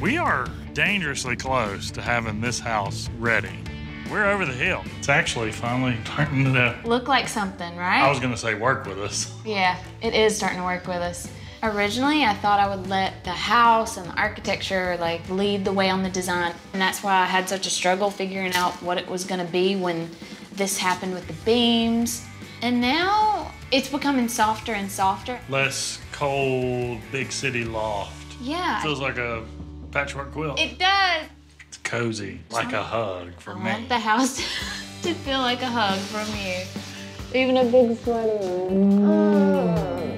We are dangerously close to having this house ready. We're over the hill. It's actually finally starting to look like something, right? I was gonna say work with us. Yeah, it is starting to work with us. Originally, I thought I would let the house and the architecture like lead the way on the design. And that's why I had such a struggle figuring out what it was gonna be when this happened with the beams. And now it's becoming softer and softer. Less cold, big city loft. Yeah. Feels like a patchwork quilt. It does. It's cozy, like a hug from me. I want the house to feel like a hug from you. Even a big sweaty one.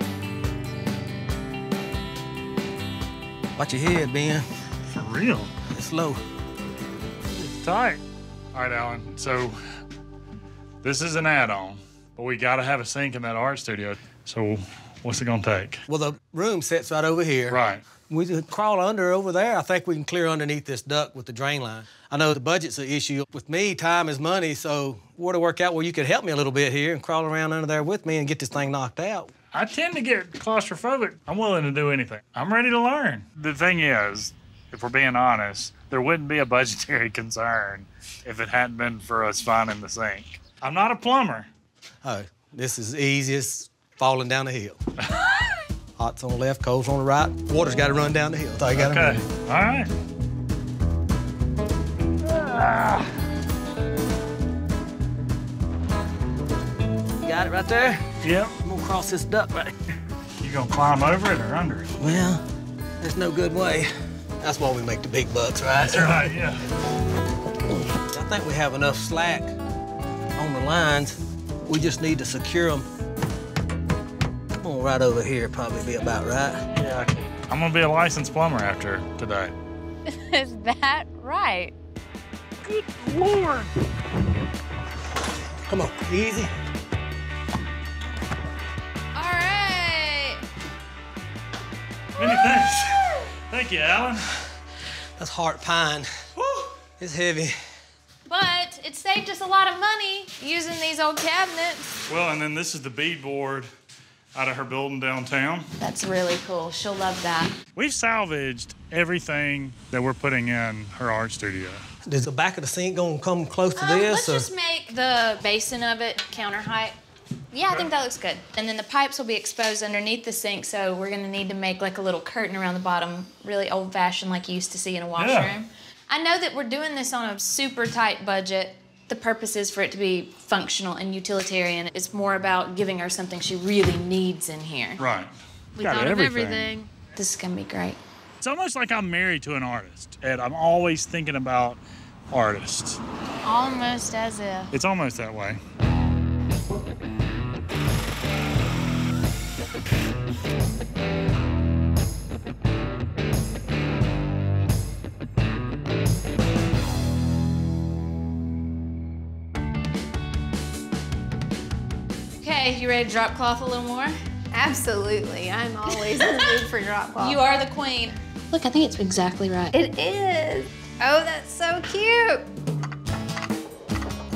Watch your head, Ben. For real? It's low. It's tight. All right, Alan, so this is an add-on, but we gotta have a sink in that art studio. So what's it gonna take? Well, the room sits right over here. Right. We could crawl under over there. I think we can clear underneath this duct with the drain line. I know the budget's an issue. With me, time is money, so we're to work out where you could help me a little bit here and crawl around under there with me and get this thing knocked out. I tend to get claustrophobic. I'm willing to do anything. I'm ready to learn. The thing is, if we're being honest, there wouldn't be a budgetary concern if it hadn't been for us finding the sink. I'm not a plumber. Oh, this is easy as falling down the hill. Hot's on the left, cold's on the right. Water's got to run down the hill. That's all you got to Okay, do. all right. You got it right there? Yep. I'm gonna cross this duct right here. You gonna climb over it or under it? Well, there's no good way. That's why we make the big bucks, right? That's right, yeah. I think we have enough slack on the lines. We just need to secure them. Come on, right over here, probably be about right. Yeah, I'm gonna be a licensed plumber after today. Is that right? Good Lord. Come on, easy. All right. Many thanks. Thank you, Alan. That's heart pine. Woo. It's heavy. But it saved us a lot of money using these old cabinets. Well, and then this is the beadboard out of her building downtown. That's really cool. She'll love that. We've salvaged everything that we're putting in her art studio. Is the back of the sink gonna come close to Let's this? just make the basin of it counter height. Yeah, I think that looks good. And then the pipes will be exposed underneath the sink, so we're gonna need to make like a little curtain around the bottom, really old-fashioned like you used to see in a washroom. Yeah. I know that we're doing this on a super tight budget. The purpose is for it to be functional and utilitarian. It's more about giving her something she really needs in here. Right. We Got thought everything. of everything. This is gonna be great. It's almost like I'm married to an artist, and I'm always thinking about artists. Almost as if. It's almost that way. Okay, you ready to drop cloth a little more? Absolutely. I'm always in the mood for drop cloth. You are the queen. Look, I think it's exactly right. It is. Oh, that's so cute.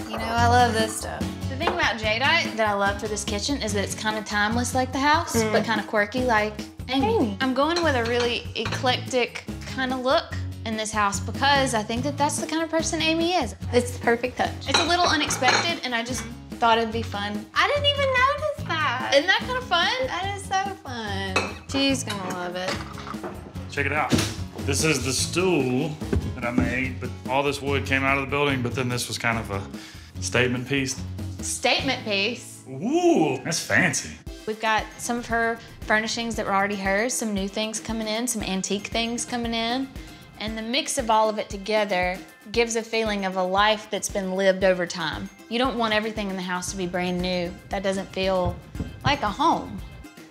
You know, I love this stuff. The thing about jadeite that I love for this kitchen is that it's kind of timeless like the house, but kind of quirky like Amy. I'm going with a really eclectic kind of look in this house because I think that that's the kind of person Amy is. It's the perfect touch. It's a little unexpected, and I just thought it'd be fun. I didn't even notice that. Isn't that kind of fun? That is so fun. She's gonna love it. Check it out. This is the stool that I made, but all this wood came out of the building, but then this was kind of a statement piece. Statement piece. Ooh, that's fancy. We've got some of her furnishings that were already hers, some new things coming in, some antique things coming in. And the mix of all of it together gives a feeling of a life that's been lived over time. You don't want everything in the house to be brand new. That doesn't feel like a home.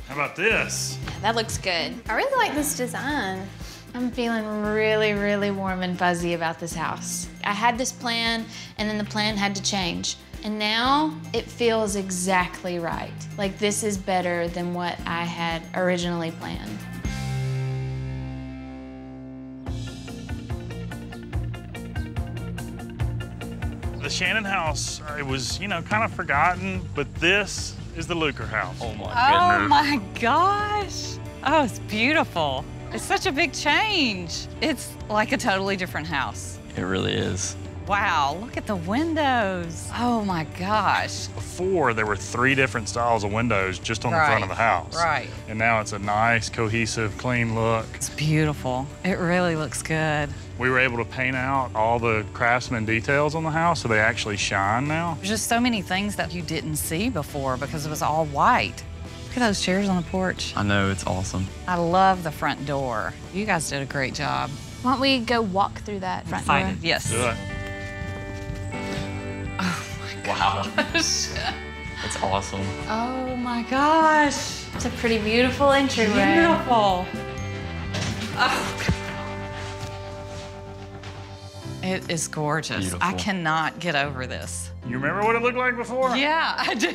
How about this? Yeah, that looks good. I really like this design. I'm feeling really, really warm and fuzzy about this house. I had this plan, and then the plan had to change. And now it feels exactly right. Like this is better than what I had originally planned. The Shannon house, it was, you know, kind of forgotten, but this is the Luker house. Oh my gosh. Oh, it's beautiful. It's such a big change. It's like a totally different house. It really is. Wow, look at the windows. Oh my gosh. Before, there were 3 different styles of windows just on the front of the house. Right. And now it's a nice, cohesive, clean look. It's beautiful. It really looks good. We were able to paint out all the craftsman details on the house so they actually shine now. There's just so many things that you didn't see before because it was all white. Look at those chairs on the porch. I know, it's awesome. I love the front door. You guys did a great job. Why don't we go walk through that front door? Excited, yes. Do it. Wow. It's awesome. Oh my gosh. It's a pretty beautiful entryway. Beautiful. Oh. It is gorgeous. Beautiful. I cannot get over this. You remember what it looked like before? Yeah, I do.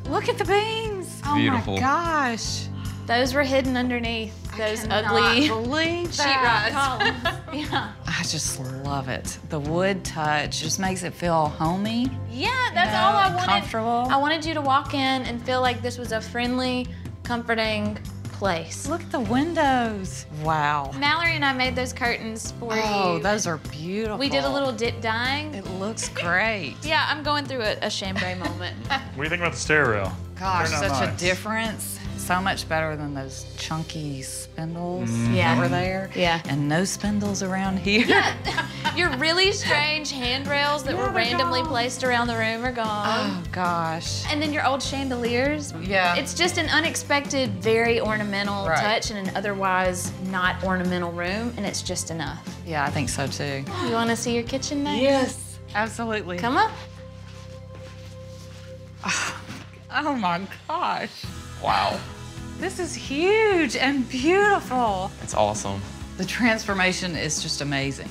Look at the beams. Oh Beautiful. my gosh. Those were hidden underneath those ugly sheetrock columns. Yeah. I just love it. The wood touch just makes it feel homey. Yeah, that's all I wanted. Comfortable. I wanted you to walk in and feel like this was a friendly, comforting place. Look at the windows. Wow. Mallory and I made those curtains for you. Oh, those are beautiful. We did a little dip dyeing. It looks great. Yeah, I'm going through a chambray moment. What do you think about the stair rail? Gosh, Turned out such a nice. difference. So much better than those chunky spindles Yeah. that were there. Yeah. And no spindles around here. Yeah, your really strange handrails that were they're randomly gone. placed around the room are gone. Oh, gosh. And then your old chandeliers. Yeah. It's just an unexpected, very ornamental Right. touch in an otherwise not ornamental room, and it's just enough. Yeah, I think so too. You want to see your kitchen next? Yes, absolutely. Come up. Oh my gosh. Wow. This is huge and beautiful. It's awesome. The transformation is just amazing.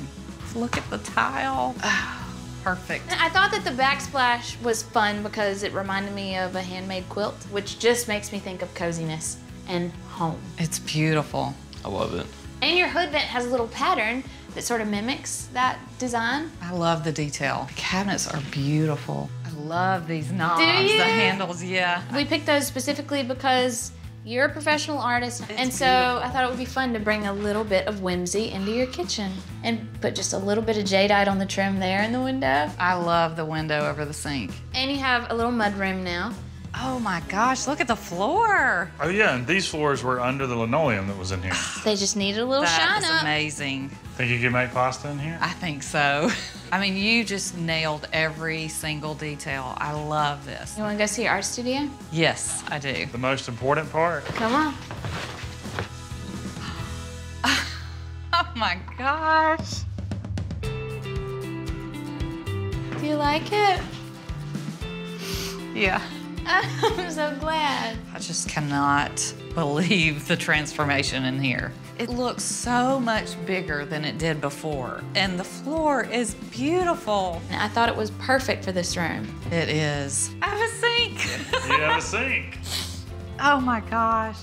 Look at the tile. Perfect. I thought that the backsplash was fun because it reminded me of a handmade quilt, which just makes me think of coziness and home. It's beautiful. I love it. And your hood vent has a little pattern that sort of mimics that design. I love the detail. The cabinets are beautiful. I love these knobs, you? the handles, yeah. We picked those specifically because you're a professional artist, and so beautiful. I thought it would be fun to bring a little bit of whimsy into your kitchen and put just a little bit of jadeite on the trim there in the window. I love the window over the sink. And you have a little mud room now. Oh my gosh, look at the floor. Oh yeah, and these floors were under the linoleum that was in here. They just needed a little That shine is up. amazing. Think you could make pasta in here? I think so. I mean, you just nailed every single detail. I love this. You want to go see your art studio? Yes, I do. The most important part? Come on. Oh my gosh. Do you like it? Yeah. I'm so glad. I just cannot believe the transformation in here. It looks so much bigger than it did before. And the floor is beautiful. I thought it was perfect for this room. It is. I have a sink. You have a sink. Oh my gosh.